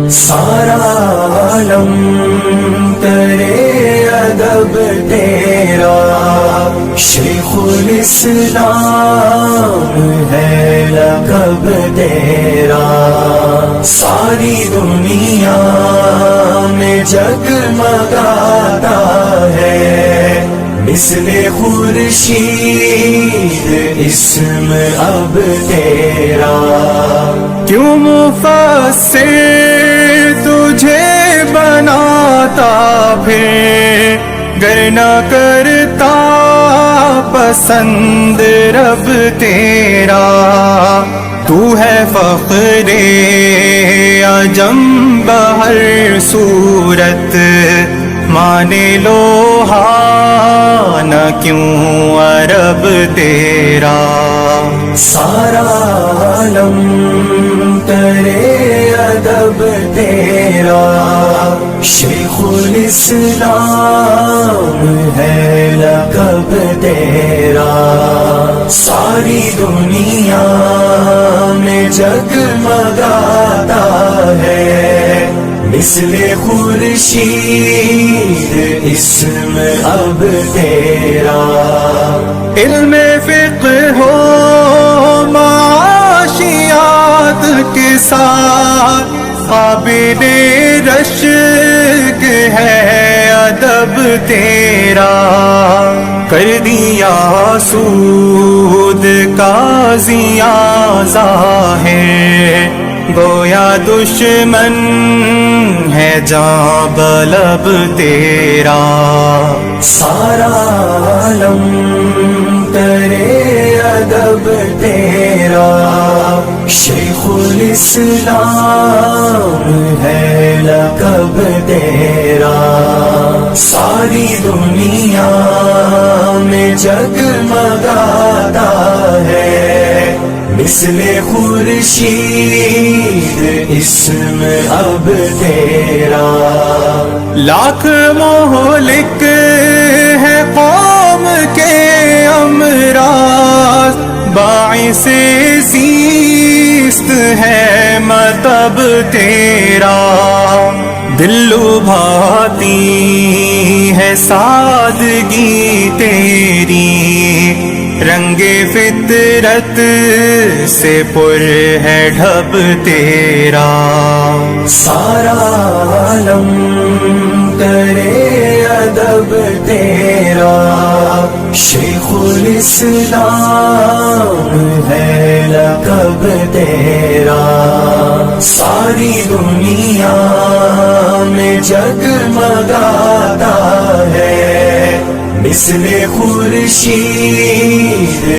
سارا عالم کرے ادب تیرا، شیخ الاسلام ہے لقب تیرا، ساری دنیا میں جگمگاتا ہے مثل خورشید اسم اب تیرا۔ کیوں مفسر تجھے بناتا پھر گر نہ کرتا پسند رب تیرا، تو ہے فخر عجم بہر صورت، مانے لوہا نہ کیوں عرب تیرا۔ سارا عالم کرے ادب تیرا، شیخ الاسلام ہے لقب تیرا، ساری دنیا میں جگمگاتا ہے مثل خورشید اسم اب تیرا۔ علم فقہ ہو معاشیات کے ساتھ قابل رشک ہے ادب تیرا، کر دیا سود کا زیاں ظاہر، گویا دشمن ہے جاں بلب تیرا۔ سارا عالم کرے ادب تیرا، شیخ الاسلام ہے لقب تیرا، ساری دنیا میں جگمگاتا ہے مثل خورشید اسم اب تیرا۔ لاکھ مہلک ہے قوم کے امراض، باعث زیست ہے مطب تیرا، دل لبھاتی ہے سادگی تیری، رنگ فطرت سے پر ہے ڈھب تیرا۔ سارا عالم کرے ادب تیرا، شیخ الاسلام ہے لقب تیرا، ساری دنیا میں جگمگاتا ہے مثل خورشید